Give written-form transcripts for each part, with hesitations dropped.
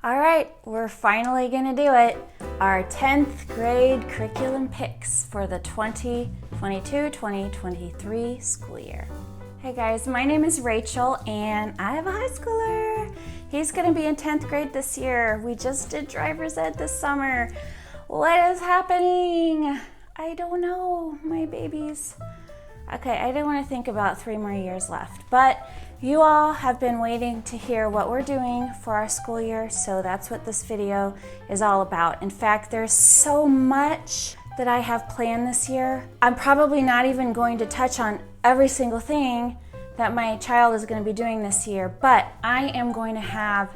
All right, we're finally gonna do it. Our 10th grade curriculum picks for the 2022-2023 school year. Hey guys, my name is Rachel and I have a high schooler. He's gonna be in 10th grade this year. We just did driver's ed this summer. What is happening? I don't know, my babies. Okay, I didn't want to think about 3 more years left, but you all have been waiting to hear what we're doing for our school year, so that's what this video is all about. In fact, there's so much that I have planned this year. I'm probably not even going to touch on every single thing that my child is going to be doing this year, but I am going to have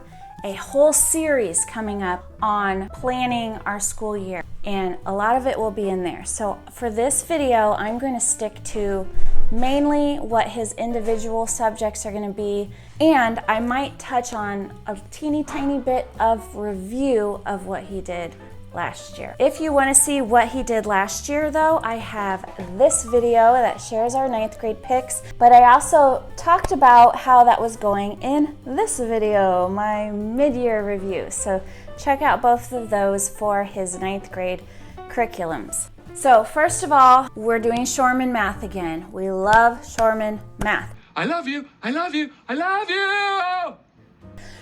a whole series coming up on planning our school year, and a lot of it will be in there. So for this video, I'm going to stick to mainly what his individual subjects are going to be, and I might touch on a teeny tiny bit of review of what he did last year. If you want to see what he did last year though, I have this video that shares our 9th grade picks, but I also talked about how that was going in this video, my mid-year review. So check out both of those for his 9th grade curriculums. So first of all, we're doing Shorman math again. We love Shorman math. I love you, I love you, I love you!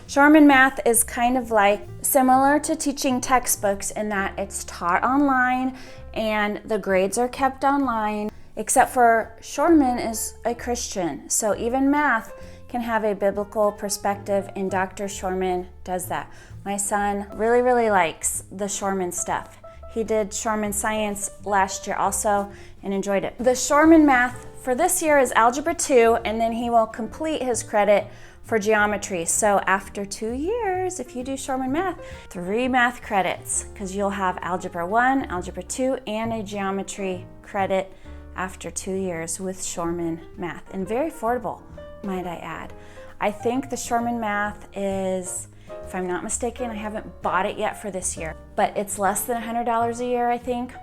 Shorman math is kind of like similar to teaching textbooks in that it's taught online and the grades are kept online, except for Shorman is a Christian. So even math can have a biblical perspective, and Dr. Shorman does that. My son really likes the Shorman stuff. He did Shorman Science last year also and enjoyed it. The Shorman math for this year is Algebra 2, and then he will complete his credit for geometry. So after 2 years, if you do Shorman math, 3 math credits, because you'll have Algebra 1, Algebra 2, and a geometry credit after 2 years with Shorman math. And very affordable, might I add. I think the Shorman math is, if I'm not mistaken, I haven't bought it yet for this year, but it's less than $100 a year, I think.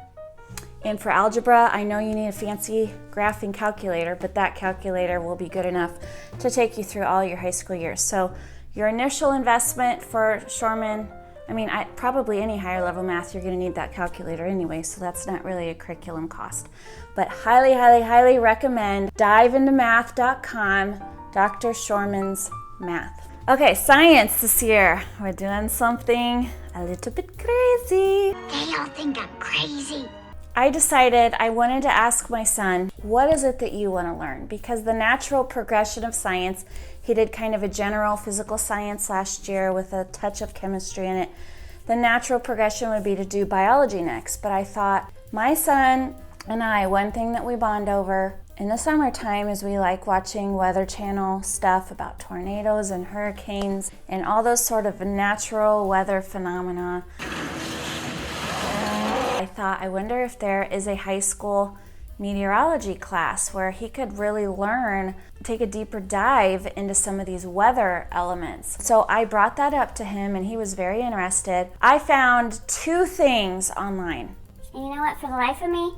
And for algebra, I know you need a fancy graphing calculator, but that calculator will be good enough to take you through all your high school years. So your initial investment for Shorman, probably any higher level math, you're gonna need that calculator anyway, so that's not really a curriculum cost. But highly recommend diveintomath.com, Dr. Shorman's math. Okay, science this year. We're doing something a little bit crazy. They all think I'm crazy. I decided I wanted to ask my son, what is it that you want to learn? Because the natural progression of science, he did kind of a general physical science last year with a touch of chemistry in it. The natural progression would be to do biology next, but I thought my son and I, one thing that we bond over in the summertime is we like watching Weather Channel stuff about tornadoes and hurricanes and all those sort of natural weather phenomena. I thought, I wonder if there is a high school meteorology class where he could really learn, take a deeper dive into some of these weather elements. So I brought that up to him and he was very interested. I found 2 things online. And you know what, for the life of me,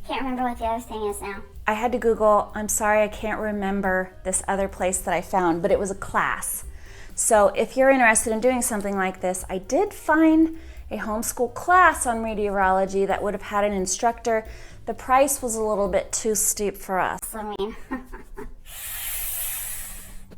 can't remember what the other thing is now. I had to Google, I'm sorry I can't remember this other place that I found, but it was a class. So if you're interested in doing something like this, I did find a homeschool class on meteorology that would have had an instructor. The price was a little bit too steep for us. I mean,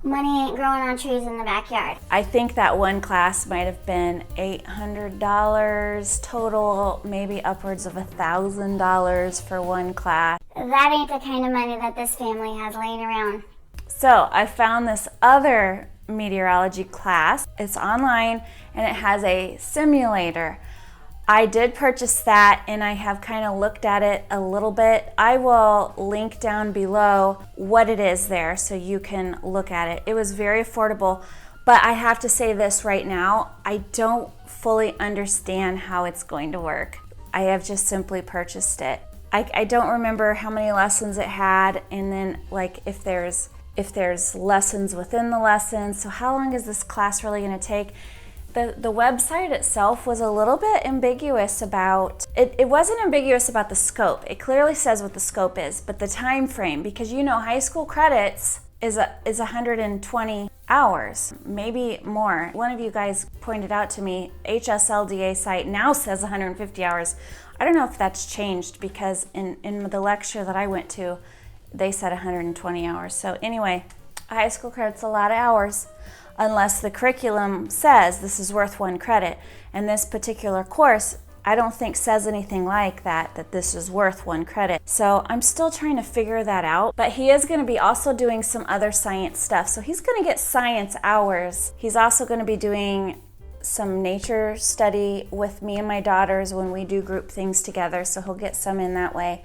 money ain't growing on trees in the backyard. I think that one class might have been $800 total, maybe upwards of $1,000 for one class. That ain't the kind of money that this family has laying around. So I found this other meteorology class. It's online and it has a simulator. I did purchase that and I have kind of looked at it a little bit. I will link down below what it is there so you can look at it. It was very affordable, but I have to say this right now, I don't fully understand how it's going to work. I have just simply purchased it. I don't remember how many lessons it had, and then like if there's lessons within the lessons. So how long is this class really going to take? The website itself was a little bit ambiguous about, it wasn't ambiguous about the scope. It clearly says what the scope is, but the time frame, because you know high school credits is 120 hours, maybe more. One of you guys pointed out to me, HSLDA site now says 150 hours. I don't know if that's changed because in the lecture that I went to, they said 120 hours. So anyway, high school credit's a lot of hours, unless the curriculum says this is worth 1 credit. And this particular course, I don't think says anything like that this is worth 1 credit. So I'm still trying to figure that out, but he is gonna be also doing some other science stuff. So he's gonna get science hours. He's also gonna be doing some nature study with me and my daughters when we do group things together. So he'll get some in that way.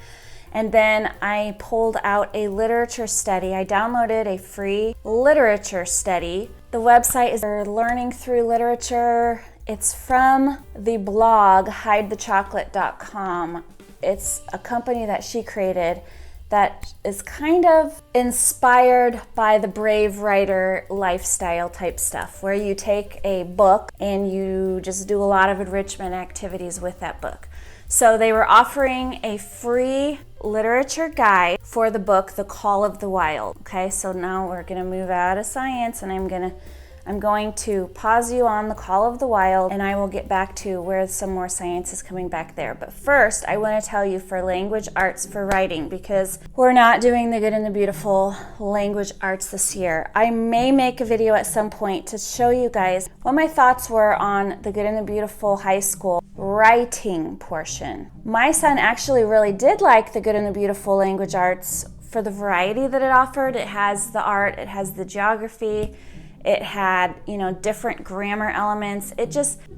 And then I pulled out a literature study. I downloaded a free literature study. The website is Learning Through Literature. It's from the blog hidethechocolate.com. It's a company that she created that is kind of inspired by the Brave Writer lifestyle type stuff, where you take a book and you just do a lot of enrichment activities with that book. So they were offering a free literature guide for the book, The Call of the Wild. Okay, so now we're gonna move out of science and I'm going to pause you on The Call of the Wild, and I will get back to where some more science is coming back there. But first, I want to tell you for language arts for writing, because we're not doing the Good and the Beautiful language arts this year. I may make a video at some point to show you guys what my thoughts were on the Good and the Beautiful high school writing portion. My son actually really did like the Good and the Beautiful language arts for the variety that it offered. It has the art, it has the geography, it had, different grammar elements.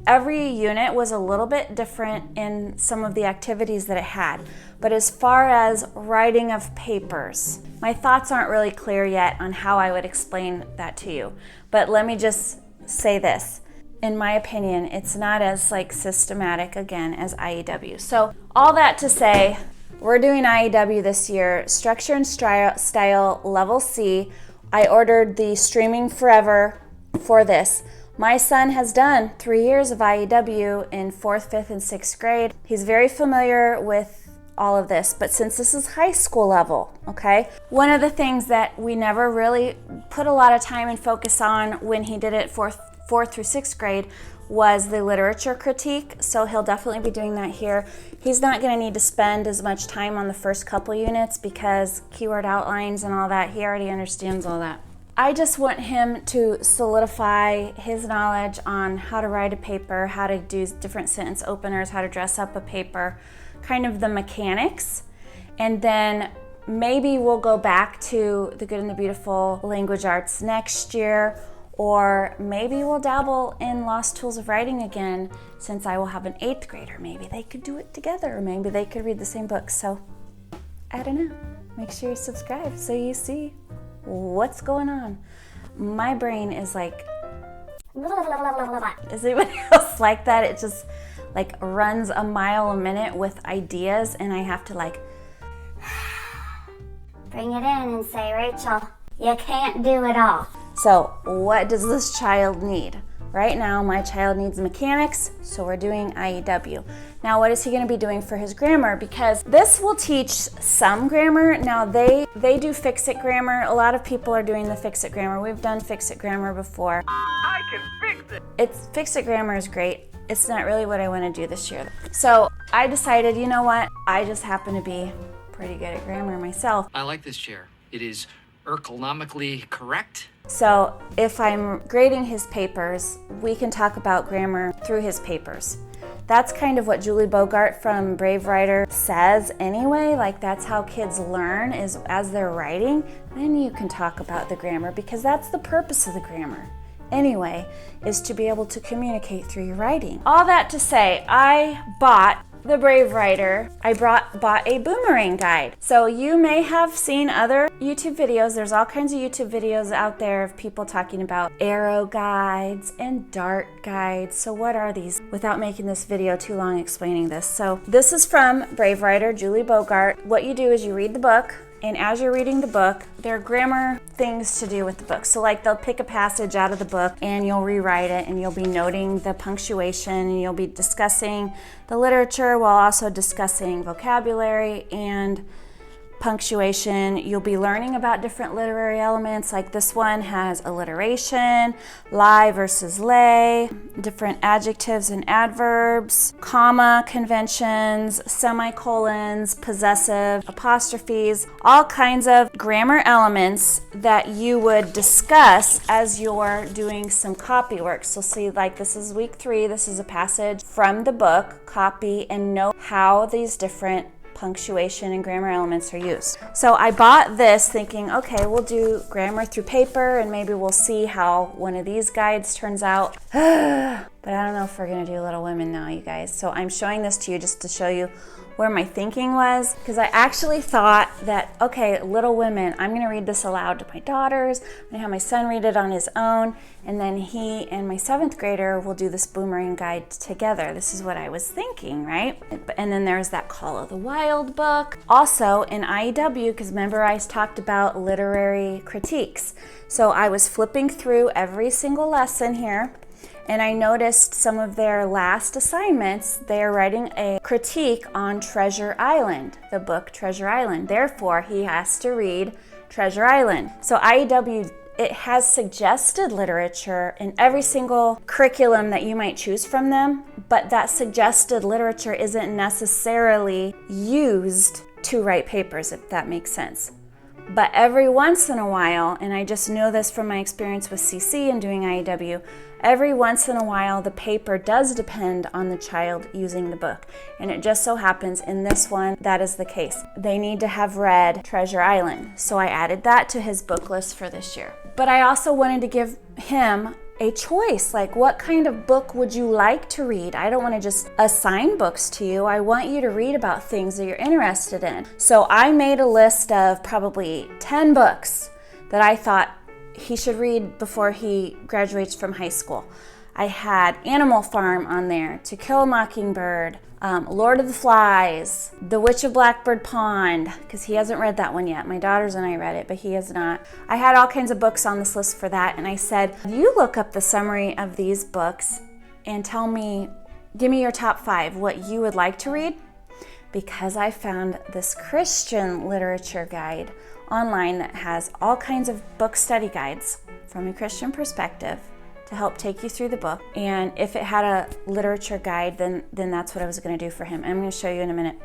Every unit was a little bit different in some of the activities that it had. But as far as writing of papers, my thoughts aren't really clear yet on how I would explain that to you. But let me just say this. In my opinion, it's not as systematic, again, as IEW. So all that to say, we're doing IEW this year, Structure and Style Level C. I ordered the Streaming Forever for this. My son has done 3 years of IEW in 4th, 5th, and 6th grade. He's very familiar with all of this, but since this is high school level, okay? One of the things that we never really put a lot of time and focus on when he did it 4th through 6th grade was the literature critique, so he'll definitely be doing that here. He's not going to need to spend as much time on the first couple units because keyword outlines and all that, he already understands all that. I just want him to solidify his knowledge on how to write a paper, how to do different sentence openers, how to dress up a paper, kind of the mechanics, and then maybe we'll go back to the Good and the Beautiful language arts next year. Or maybe we'll dabble in Lost Tools of Writing again, since I will have an 8th grader. Maybe they could do it together, or maybe they could read the same book. So, I don't know. Make sure you subscribe so you see what's going on. My brain is like, is anybody else like that? It just runs a mile a minute with ideas, and I have to bring it in and say, Rachel, you can't do it all. So what does this child need? Right now, my child needs mechanics, so we're doing IEW. Now, what is he going to be doing for his grammar? Because this will teach some grammar. Now, they do fix-it grammar. A lot of people are doing the fix-it grammar. We've done fix-it grammar before. I can fix it. Fix-it grammar is great. It's not really what I want to do this year. So I decided, you know what? I just happen to be pretty good at grammar myself. I like this chair. It is ergonomically correct. So if I'm grading his papers, we can talk about grammar through his papers. That's kind of what Julie Bogart from Brave Writer says anyway. That's how kids learn, is as they're writing. Then you can talk about the grammar, because that's the purpose of the grammar anyway, is to be able to communicate through your writing. All that to say, I bought the Brave Writer. I bought a boomerang guide. So you may have seen other YouTube videos. There's all kinds of YouTube videos out there of people talking about arrow guides and dart guides. So what are these? Without making this video too long explaining this. So this is from Brave Writer, Julie Bogart. What you do is you read the book, and as you're reading the book, there are grammar things to do with the book. So they'll pick a passage out of the book and you'll rewrite it, and you'll be noting the punctuation, and you'll be discussing the literature while also discussing vocabulary and punctuation. You'll be learning about different literary elements, like this one has alliteration, lie versus lay, different adjectives and adverbs, comma conventions, semicolons, possessive, apostrophes, all kinds of grammar elements that you would discuss as you're doing some copy work. So see, like this is week 3, this is a passage from the book, copy and note how these different punctuation and grammar elements are used. So I bought this thinking, okay, we'll do grammar through paper and maybe we'll see how one of these guides turns out. But I don't know if we're gonna do Little Women now, you guys. So I'm showing this to you just to show you where my thinking was, because I actually thought that, okay, Little Women, I'm gonna read this aloud to my daughters, I'm gonna have my son read it on his own, and then he and my 7th grader will do this boomerang guide together. This is what I was thinking, right? And then there's that Call of the Wild book. Also in IEW, because remember I talked about literary critiques. So I was flipping through every single lesson here, and I noticed some of their last assignments, they're writing a critique on Treasure Island, the book Treasure Island. Therefore, he has to read Treasure Island. So IEW, it has suggested literature in every single curriculum that you might choose from them, but that suggested literature isn't necessarily used to write papers, if that makes sense. But every once in a while, and I just know this from my experience with CC and doing IEW, every once in a while the paper does depend on the child using the book. And it just so happens in this one that is the case. They need to have read Treasure Island. So I added that to his book list for this year. But I also wanted to give him a choice, like what kind of book would you like to read? I don't want to just assign books to you. I want you to read about things that you're interested in. So I made a list of probably 10 books that I thought he should read before he graduates from high school. I had Animal Farm on there, To Kill a Mockingbird, Lord of the Flies, The Witch of Blackbird Pond, because he hasn't read that one yet. My daughters and I read it, but he has not. I had all kinds of books on this list for that, and I said, you look up the summary of these books and tell me, give me your top 5, what you would like to read, because I found this Christian literature guide online that has all kinds of book study guides from a Christian perspective to help take you through the book. And if it had a literature guide, then that's what I was going to do for him. I'm going to show you in a minute.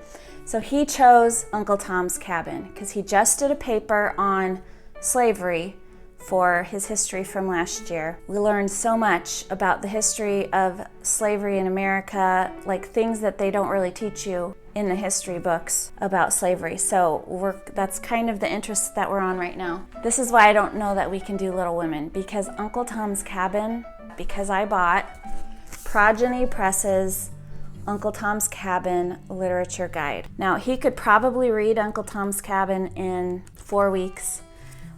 So he chose Uncle Tom's Cabin because he just did a paper on slavery for his history from last year. We learned so much about the history of slavery in America, like things that they don't really teach you in the history books about slavery. So that's kind of the interest that we're on right now. This is why I don't know that we can do Little Women, because Uncle Tom's Cabin, because I bought Progeny Press's Uncle Tom's Cabin literature guide. Now, he could probably read Uncle Tom's Cabin in 4 weeks,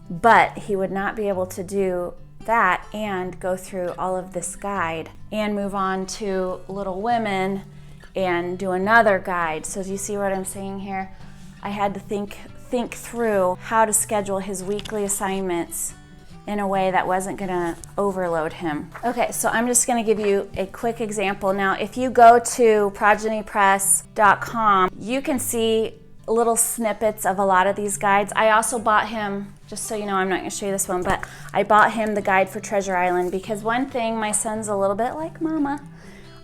but he would not be able to do that and go through all of this guide and move on to Little Women and do another guide. So do you see what I'm saying here? I had to think through how to schedule his weekly assignments in a way that wasn't gonna overload him. Okay, so I'm just gonna give you a quick example. Now, if you go to progenypress.com, you can see little snippets of a lot of these guides. I also bought him, just so you know, I'm not gonna show you this one, but I bought him the guide for Treasure Island because one thing, my son's a little bit like Mama.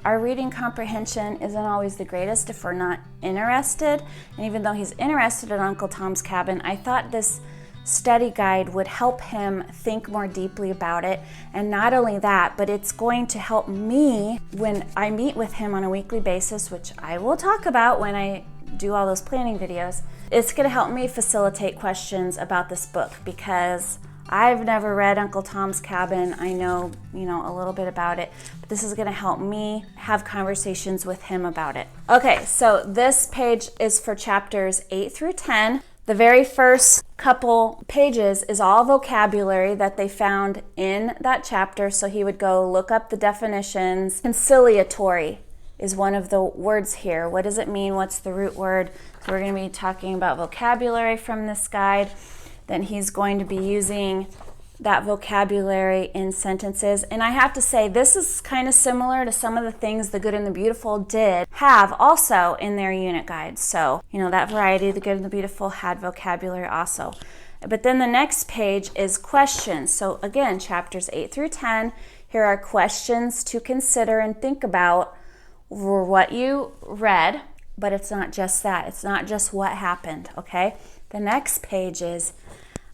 Our reading comprehension isn't always the greatest if we're not interested. And even though he's interested in Uncle Tom's Cabin, I thought this study guide would help him think more deeply about it. And not only that, but it's going to help me when I meet with him on a weekly basis, which I will talk about when I do all those planning videos. It's gonna help me facilitate questions about this book because I've never read Uncle Tom's Cabin. I know, a little bit about it, but this is gonna help me have conversations with him about it. Okay, so this page is for chapters 8 through 10. The very first couple pages is all vocabulary that they found in that chapter, so he would go look up the definitions. Conciliatory is one of the words here. What does it mean? What's the root word? So we're gonna be talking about vocabulary from this guide. Then he's going to be using that vocabulary in sentences. And I have to say, this is kind of similar to some of the things The Good and the Beautiful did have also in their unit guides. So, that variety, The Good and the Beautiful had vocabulary also. But then the next page is questions. So again, chapters 8 through 10, here are questions to consider and think about for what you read. But it's not just that. It's not just what happened, okay? The next page is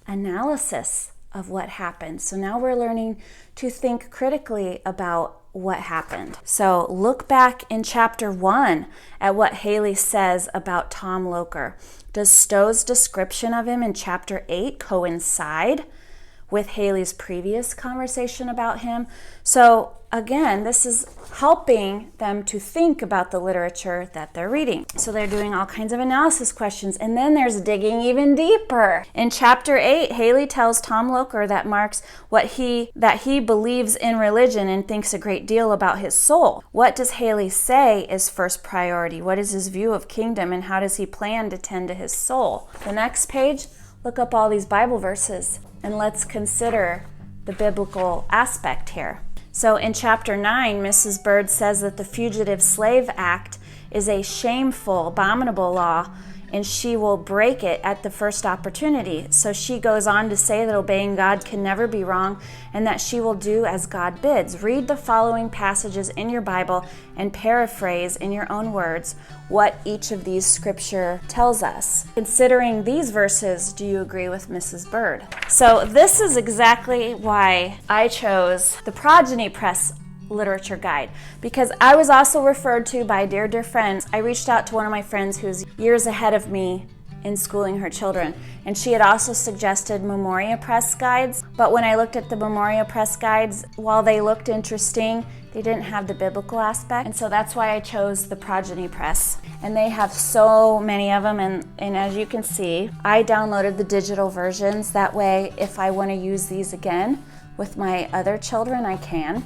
analysis of what happened. So now we're learning to think critically about what happened. So look back in chapter 1 at what Haley says about Tom Loker. Does Stowe's description of him in chapter 8 coincide with Haley's previous conversation about him? So again, this is helping them to think about the literature that they're reading. So they're doing all kinds of analysis questions, and then there's digging even deeper. In chapter 8, Haley tells Tom Loker that marks that he believes in religion and thinks a great deal about his soul. What does Haley say is first priority? What is his view of kingdom, and how does he plan to tend to his soul? The next page, look up all these Bible verses, and let's consider the biblical aspect here. So in chapter 9, Mrs. Bird says that the Fugitive Slave Act is a shameful, abominable law, and she will break it at the first opportunity. So she goes on to say that obeying God can never be wrong, and that she will do as God bids. Read the following passages in your Bible and paraphrase in your own words what each of these scripture tells us. Considering these verses, do you agree with Mrs. Bird? So this is exactly why I chose the Progeny Press literature guide, because I was also referred to by dear friends. I reached out to one of my friends who's years ahead of me in schooling her children, and she had also suggested Memoria Press guides, but when I looked at the Memoria Press guides, while they looked interesting, they didn't have the biblical aspect, and so that's why I chose the Progeny Press. And they have so many of them, and as you can see, I downloaded the digital versions. That way, if I want to use these again with my other children, I can.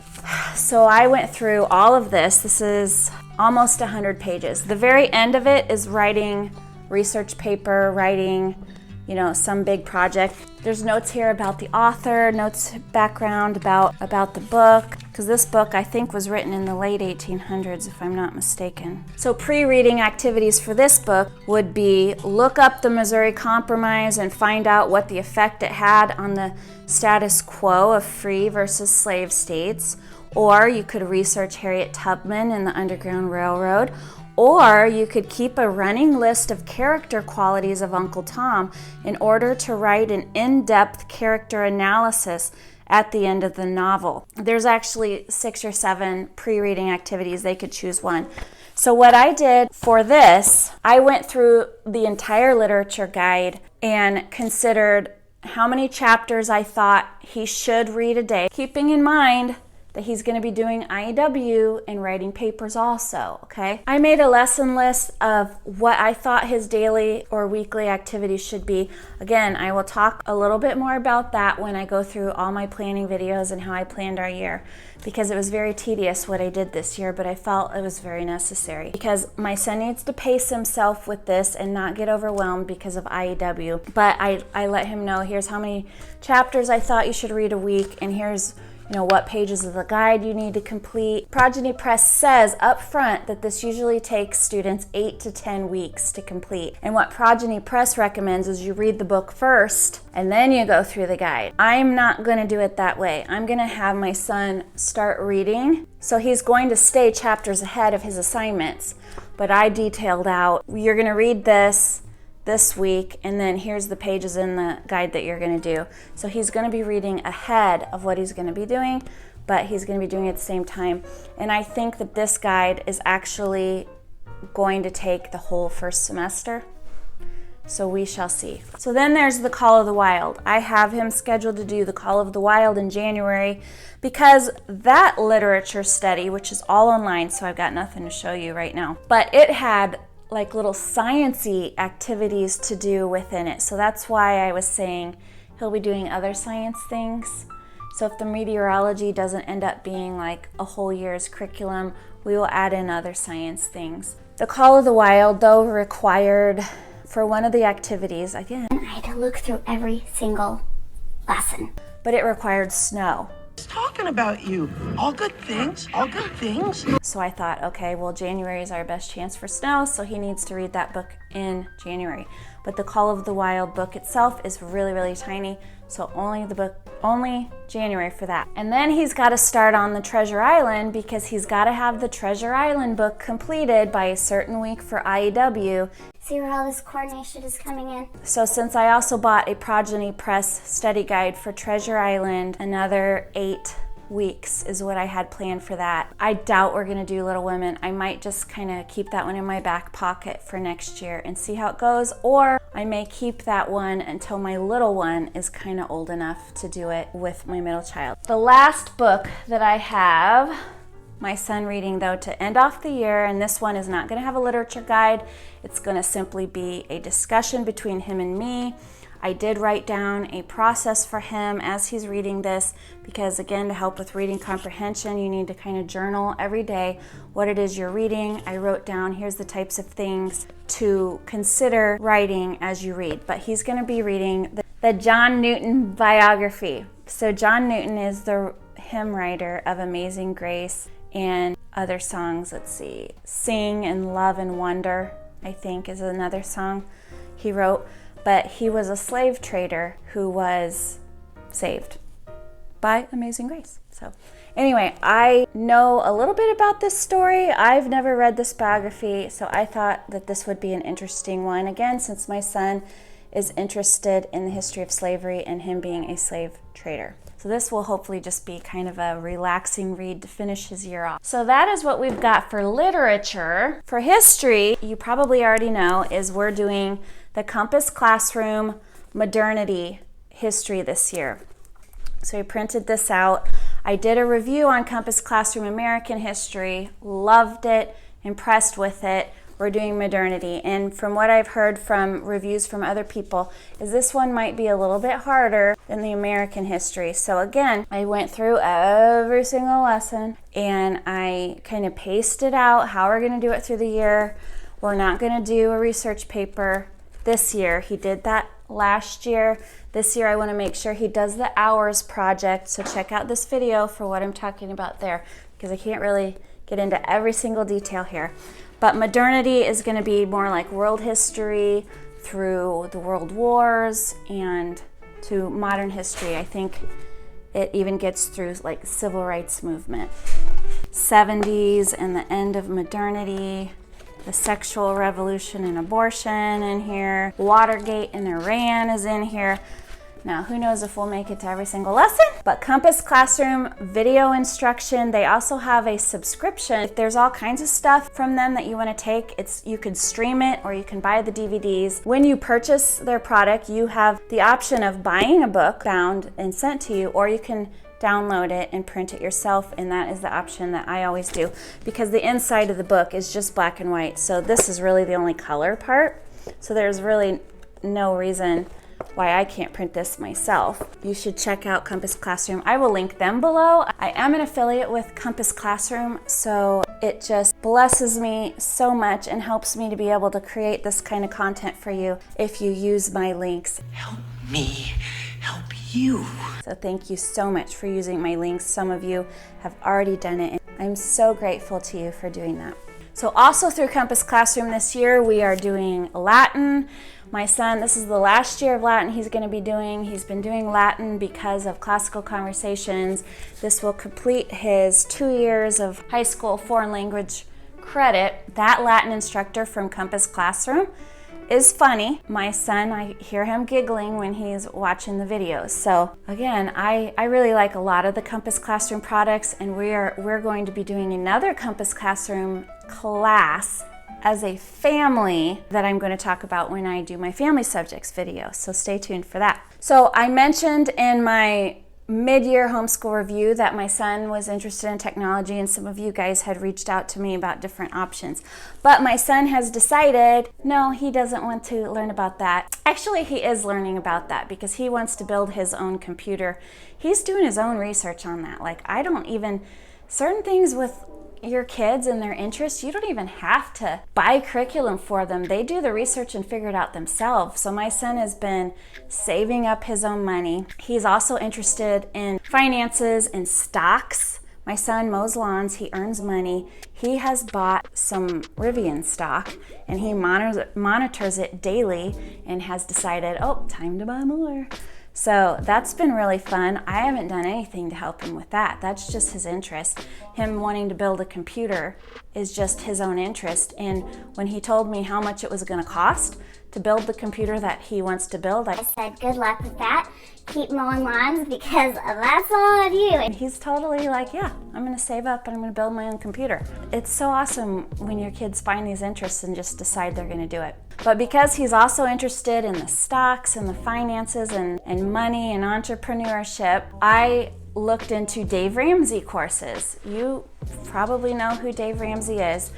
So I went through all of this. This is almost 100 pages. The very end of it is writing research paper, writing, some big project. There's notes here about the author, notes background about the book, because this book I think was written in the late 1800s if I'm not mistaken. So pre-reading activities for this book would be look up the Missouri Compromise and find out what the effect it had on the status quo of free versus slave states, or you could research Harriet Tubman and the Underground Railroad, or you could keep a running list of character qualities of Uncle Tom in order to write an in-depth character analysis at the end of the novel. There's actually 6 or 7 pre-reading activities. They could choose one. So what I did for this, I went through the entire literature guide and considered how many chapters I thought he should read a day, keeping in mind that he's going to be doing IEW and writing papers also, okay? I made a lesson list of what I thought his daily or weekly activities should be. Again, I will talk a little bit more about that when I go through all my planning videos and how I planned our year, because it was very tedious what I did this year, but I felt it was very necessary because my son needs to pace himself with this and not get overwhelmed because of IEW. But I let him know, here's how many chapters I thought you should read a week, and here's what pages of the guide you need to complete. Progeny Press says up front that this usually takes students 8 to 10 weeks to complete. And what Progeny Press recommends is you read the book first and then you go through the guide. I'm not going to do it that way. I'm going to have my son start reading, so he's going to stay chapters ahead of his assignments. But I detailed out, you're going to read this week, and then here's the pages in the guide that you're going to do. So he's going to be reading ahead of what he's going to be doing, but he's going to be doing it at the same time. And I think that this guide is actually going to take the whole first semester. So we shall see. So then there's the Call of the Wild. I have him scheduled to do the Call of the Wild in January because that literature study, which is all online, so I've got nothing to show you right now, but it had like little science-y activities to do within it. So that's why I was saying he'll be doing other science things. So if the meteorology doesn't end up being like a whole year's curriculum, we will add in other science things. The Call of the Wild, though, required for one of the activities, again, I had to look through every single lesson. but it required snow. He's talking about you. All good things, all good things. So I thought, okay, well, January is our best chance for snow, so he needs to read that book in January. But the Call of the Wild book itself is really, really tiny, so only January for that. And then he's got to start on the Treasure Island because he's got to have the Treasure Island book completed by a certain week for IEW. See where all this coordination is coming in? So since I also bought a Progeny Press study guide for Treasure Island, another 8 weeks is what I had planned for that. I doubt we're gonna do Little Women. I might just kind of keep that one in my back pocket for next year and see how it goes, or I may keep that one until my little one is kind of old enough to do it with my middle child. The last book that I have my son reading, though, to end off the year, and this one is not going to have a literature guide. It's going to simply be a discussion between him and me. I did write down a process for him as he's reading this because, again, to help with reading comprehension, you need to kind of journal every day what it is you're reading. I wrote down, here's the types of things to consider writing as you read. But he's going to be reading the John Newton biography. So John Newton is the hymn writer of Amazing Grace and other songs. Let's see, Sing and Love and Wonder, I think, is another song he wrote. But he was a slave trader who was saved by Amazing Grace. So anyway, I know a little bit about this story. I've never read this biography, so I thought that this would be an interesting one. Again, since my son is interested in the history of slavery and him being a slave trader. So this will hopefully just be kind of a relaxing read to finish his year off. So that is what we've got for literature. For history, you probably already know, is we're doing the Compass Classroom Modernity History this year. So we printed this out. I did a review on Compass Classroom American History, loved it, impressed with it. We're doing modernity, and from what I've heard from reviews from other people is this one might be a little bit harder than the American history. So again, I went through every single lesson and I kind of pasted out how we're going to do it through the year. We're not going to do a research paper this year. He did that last year. This year I want to make sure he does the hours project, so check out this video for what I'm talking about there, because I can't really get into every single detail here. But modernity is going to be more like world history through the world wars and to modern history. I think it even gets through like civil rights movement, 70s and the end of modernity, the sexual revolution and abortion in here, Watergate and Iran is in here. Now, who knows if we'll make it to every single lesson? But Compass Classroom video instruction, they also have a subscription. There's all kinds of stuff from them that you want to take. You can stream it or you can buy the DVDs. When you purchase their product, you have the option of buying a book bound and sent to you, or you can download it and print it yourself, and that is the option that I always do because the inside of the book is just black and white. So this is really the only color part. So there's really no reason why I can't print this myself. You should check out Compass Classroom. I will link them below. I am an affiliate with Compass Classroom, so it just blesses me so much and helps me to be able to create this kind of content for you if you use my links. Help me help you. So thank you so much for using my links. Some of you have already done it, and I'm so grateful to you for doing that. So also through Compass Classroom this year, we are doing Latin. My son, this is the last year of Latin he's going to be doing. He's been doing Latin because of classical conversations. This will complete his 2 years of high school foreign language credit. That Latin instructor from Compass Classroom is funny. My son, I hear him giggling when he's watching the videos. So again, I really like a lot of the Compass Classroom products, and we're going to be doing another Compass Classroom class as a family that I'm going to talk about when I do my family subjects video. So stay tuned for that. So I mentioned in my mid-year homeschool review that my son was interested in technology, and some of you guys had reached out to me about different options. But my son has decided, no, he doesn't want to learn about that. Actually, he is learning about that because he wants to build his own computer. He's doing his own research on that. Like, I don't even, certain things with your kids and their interests, you don't even have to buy curriculum for them. They do the research and figure it out themselves. So my son has been saving up his own money. He's also interested in finances and stocks. My son mows lawns, he earns money. He has bought some Rivian stock and he monitors it daily and has decided, oh, time to buy more. So that's been really fun. I haven't done anything to help him with that. That's just his interest. Him wanting to build a computer is just his own interest. And when he told me how much it was going to cost to build the computer that he wants to build, I said, good luck with that. Keep mowing lawns because that's all I do. And he's totally like, yeah, I'm going to save up and I'm going to build my own computer. It's so awesome when your kids find these interests and just decide they're going to do it. But because he's also interested in the stocks and the finances and money and entrepreneurship, I looked into Dave Ramsey courses. You probably know who Dave Ramsey is.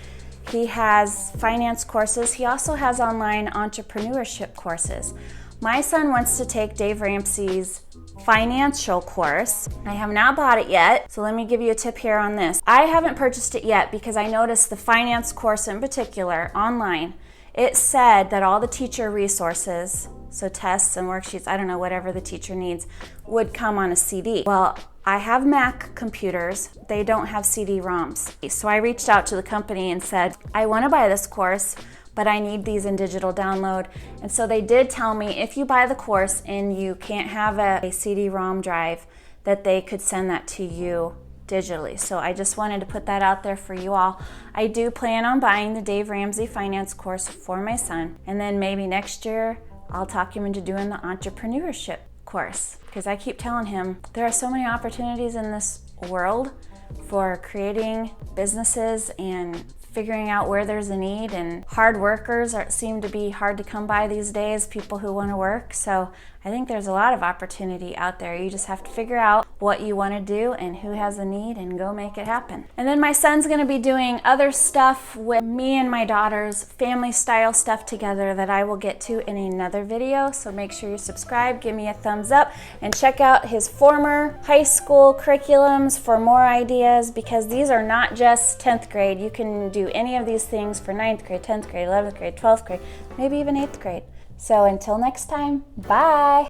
He has finance courses. He also has online entrepreneurship courses. My son wants to take Dave Ramsey's financial course. I have not bought it yet, so let me give you a tip here on this. I haven't purchased it yet because I noticed the finance course in particular online, it said that all the teacher resources, so tests and worksheets, I don't know, whatever the teacher needs, would come on a CD. Well, I have Mac computers. They don't have CD-ROMs. So I reached out to the company and said, I want to buy this course, but I need these in digital download. And so they did tell me if you buy the course and you can't have a CD-ROM drive, that they could send that to you digitally. So I just wanted to put that out there for you all. I do plan on buying the Dave Ramsey finance course for my son. And then maybe next year, I'll talk him into doing the entrepreneurship course, because I keep telling him there are so many opportunities in this world for creating businesses and figuring out where there's a need, and hard workers seem to be hard to come by these days, people who want to work. So I think there's a lot of opportunity out there. You just have to figure out what you want to do and who has a need and go make it happen. And then my son's going to be doing other stuff with me and my daughter's family style stuff together that I will get to in another video. So make sure you subscribe, give me a thumbs up, and check out his former high school curriculums for more ideas, because these are not just 10th grade. You can do any of these things for 9th grade, 10th grade, 11th grade, 12th grade, maybe even 8th grade. So until next time, bye.